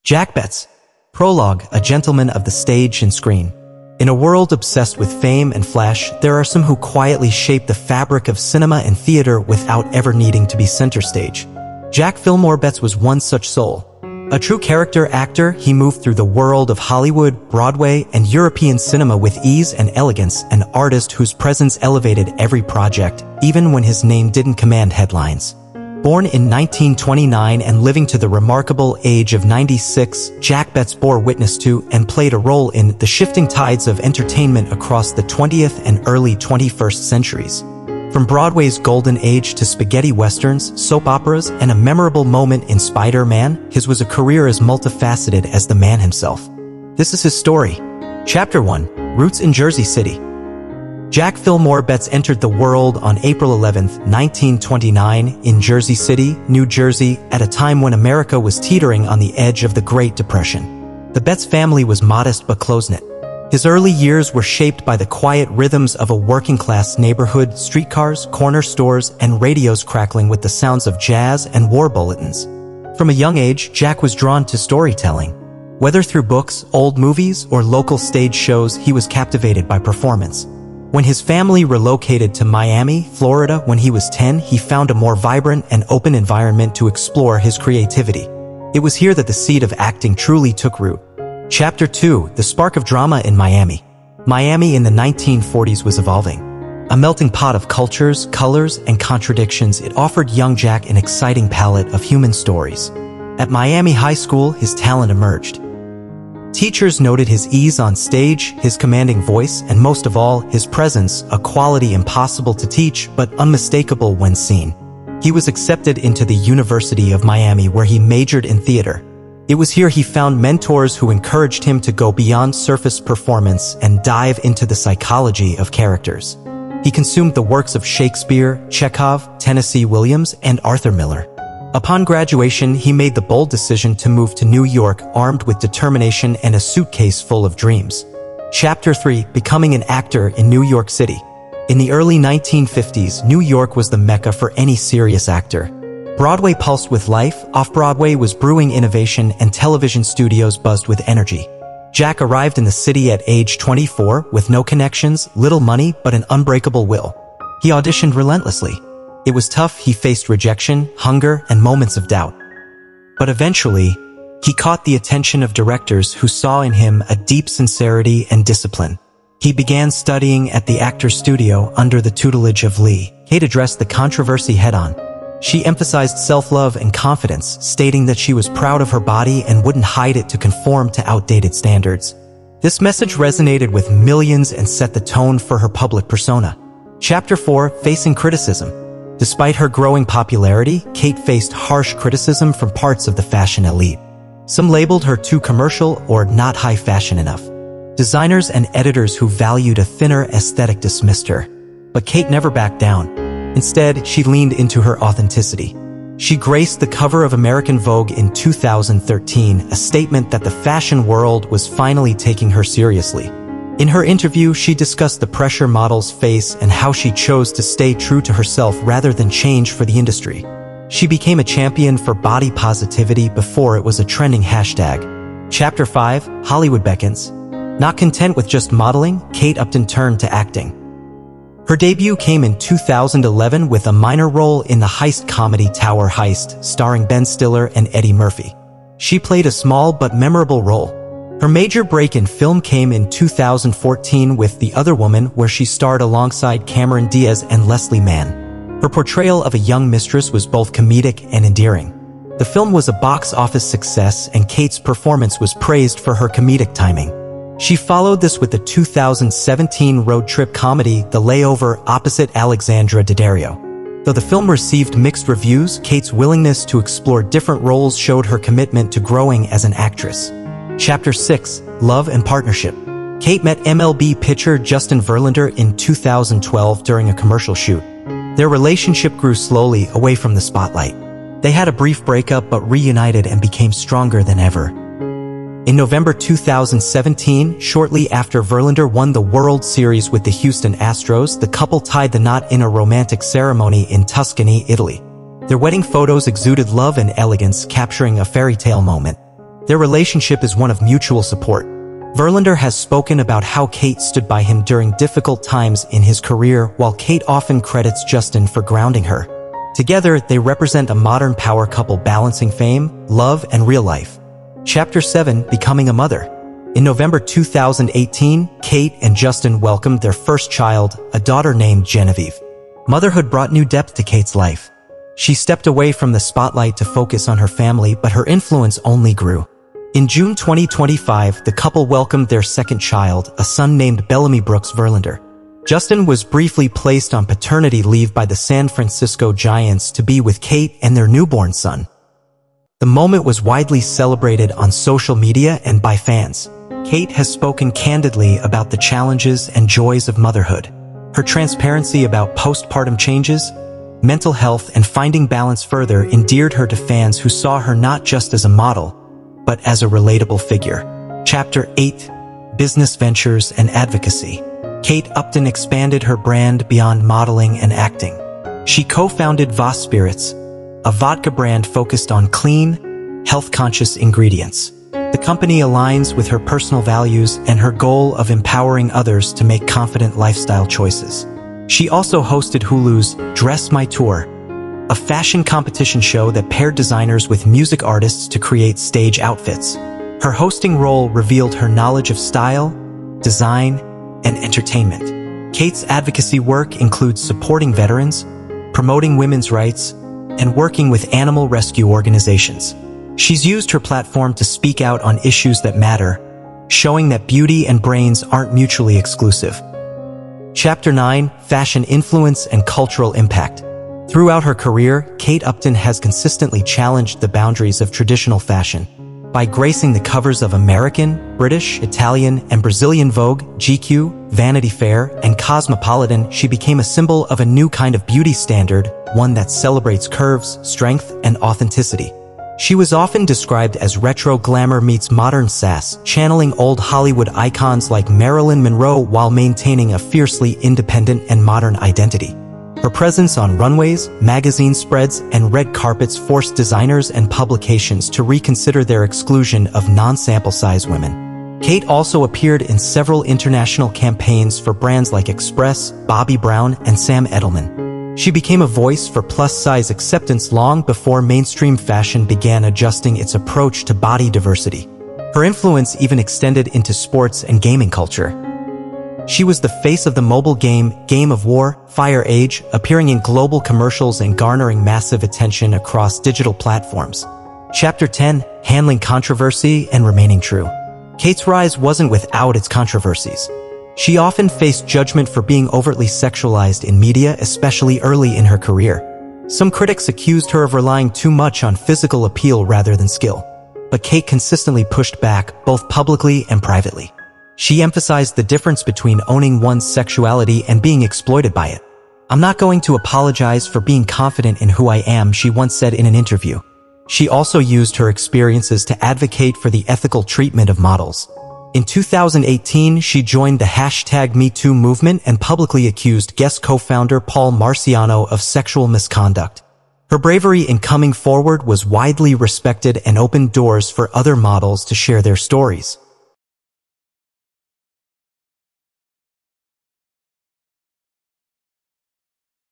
Jack Betts. Prologue, a gentleman of the stage and screen. In a world obsessed with fame and flash, there are some who quietly shape the fabric of cinema and theater without ever needing to be center stage. Jack Fillmore Betts was one such soul. A true character actor, he moved through the world of Hollywood, Broadway, and European cinema with ease and elegance, an artist whose presence elevated every project, even when his name didn't command headlines. Born in 1929 and living to the remarkable age of 96, Jack Betts bore witness to and played a role in the shifting tides of entertainment across the 20th and early 21st centuries. From Broadway's golden age to spaghetti westerns, soap operas, and a memorable moment in Spider-Man, his was a career as multifaceted as the man himself. This is his story. Chapter 1. Roots in Jersey City. Jack Fillmore Betts entered the world on April 11, 1929, in Jersey City, New Jersey, at a time when America was teetering on the edge of the Great Depression. The Betts family was modest but close-knit. His early years were shaped by the quiet rhythms of a working-class neighborhood, streetcars, corner stores, and radios crackling with the sounds of jazz and war bulletins. From a young age, Jack was drawn to storytelling. Whether through books, old movies, or local stage shows, he was captivated by performance. When his family relocated to Miami, Florida, when he was 10, he found a more vibrant and open environment to explore his creativity. It was here that the seed of acting truly took root. Chapter 2. The spark of drama in Miami. Miami in the 1940s was evolving. A melting pot of cultures, colors, and contradictions, it offered young Jack an exciting palette of human stories. At Miami High School, his talent emerged. Teachers noted his ease on stage, his commanding voice, and most of all, his presence, a quality impossible to teach but unmistakable when seen. He was accepted into the University of Miami, where he majored in theater. It was here he found mentors who encouraged him to go beyond surface performance and dive into the psychology of characters. He consumed the works of Shakespeare, Chekhov, Tennessee Williams, and Arthur Miller. Upon graduation, he made the bold decision to move to New York, armed with determination and a suitcase full of dreams. Chapter 3. Becoming an actor in New York City. In the early 1950s, New York was the mecca for any serious actor. Broadway pulsed with life, off-Broadway was brewing innovation, and television studios buzzed with energy. Jack arrived in the city at age 24, with no connections, little money, but an unbreakable will. He auditioned relentlessly. It was tough, he faced rejection, hunger, and moments of doubt. But eventually, he caught the attention of directors who saw in him a deep sincerity and discipline. He began studying at the Actors Studio under the tutelage of Lee. Kate addressed the controversy head-on. She emphasized self-love and confidence, stating that she was proud of her body and wouldn't hide it to conform to outdated standards. This message resonated with millions and set the tone for her public persona. Chapter 4. Facing criticism. Despite her growing popularity, Kate faced harsh criticism from parts of the fashion elite. Some labeled her too commercial or not high fashion enough. Designers and editors who valued a thinner aesthetic dismissed her. But Kate never backed down. Instead, she leaned into her authenticity. She graced the cover of American Vogue in 2013, a statement that the fashion world was finally taking her seriously. In her interview, she discussed the pressure models face and how she chose to stay true to herself rather than change for the industry. She became a champion for body positivity before it was a trending hashtag. Chapter 5. Hollywood Beckons. Not content with just modeling, Kate Upton turned to acting. Her debut came in 2011 with a minor role in the heist comedy Tower Heist, starring Ben Stiller and Eddie Murphy. She played a small but memorable role. Her major break in film came in 2014 with The Other Woman, where she starred alongside Cameron Diaz and Leslie Mann. Her portrayal of a young mistress was both comedic and endearing. The film was a box office success, and Kate's performance was praised for her comedic timing. She followed this with the 2017 road trip comedy The Layover opposite Alexandra Daddario. Though the film received mixed reviews, Kate's willingness to explore different roles showed her commitment to growing as an actress. Chapter 6. Love and Partnership. Kate met MLB pitcher Justin Verlander in 2012 during a commercial shoot. Their relationship grew slowly away from the spotlight. They had a brief breakup but reunited and became stronger than ever. In November 2017, shortly after Verlander won the World Series with the Houston Astros, the couple tied the knot in a romantic ceremony in Tuscany, Italy. Their wedding photos exuded love and elegance, capturing a fairy tale moment. Their relationship is one of mutual support. Verlander has spoken about how Kate stood by him during difficult times in his career, while Kate often credits Justin for grounding her. Together, they represent a modern power couple balancing fame, love, and real life. Chapter 7, Becoming a Mother. In November 2018, Kate and Justin welcomed their first child, a daughter named Genevieve. Motherhood brought new depth to Kate's life. She stepped away from the spotlight to focus on her family, but her influence only grew. In June 2025, the couple welcomed their second child, a son named Bellamy Brooks Verlander. Justin was briefly placed on paternity leave by the San Francisco Giants to be with Kate and their newborn son. The moment was widely celebrated on social media and by fans. Kate has spoken candidly about the challenges and joys of motherhood. Her transparency about postpartum changes, mental health, and finding balance further endeared her to fans who saw her not just as a model, but as a relatable figure. Chapter 8, Business Ventures and Advocacy. Kate Upton expanded her brand beyond modeling and acting. She co-founded Voss Spirits, a vodka brand focused on clean, health-conscious ingredients. The company aligns with her personal values and her goal of empowering others to make confident lifestyle choices. She also hosted Hulu's Dress My Tour, a fashion competition show that paired designers with music artists to create stage outfits. Her hosting role revealed her knowledge of style, design, and entertainment. Kate's advocacy work includes supporting veterans, promoting women's rights, and working with animal rescue organizations. She's used her platform to speak out on issues that matter, showing that beauty and brains aren't mutually exclusive. Chapter 9, Fashion Influence and Cultural Impact. Throughout her career, Kate Upton has consistently challenged the boundaries of traditional fashion. By gracing the covers of American, British, Italian, and Brazilian Vogue, GQ, Vanity Fair, and Cosmopolitan, she became a symbol of a new kind of beauty standard, one that celebrates curves, strength, and authenticity. She was often described as retro glamour meets modern sass, channeling old Hollywood icons like Marilyn Monroe while maintaining a fiercely independent and modern identity. Her presence on runways, magazine spreads, and red carpets forced designers and publications to reconsider their exclusion of non-sample size women. Kate also appeared in several international campaigns for brands like Express, Bobbi Brown, and Sam Edelman. She became a voice for plus-size acceptance long before mainstream fashion began adjusting its approach to body diversity. Her influence even extended into sports and gaming culture. She was the face of the mobile Game of War, Fire Age, appearing in global commercials and garnering massive attention across digital platforms. Chapter 10, Handling Controversy and Remaining True. Kate's rise wasn't without its controversies. She often faced judgment for being overtly sexualized in media, especially early in her career. Some critics accused her of relying too much on physical appeal rather than skill. But Kate consistently pushed back, both publicly and privately. She emphasized the difference between owning one's sexuality and being exploited by it. "I'm not going to apologize for being confident in who I am," she once said in an interview. She also used her experiences to advocate for the ethical treatment of models. In 2018, she joined the #MeToo movement and publicly accused Guess co-founder Paul Marciano of sexual misconduct. Her bravery in coming forward was widely respected and opened doors for other models to share their stories.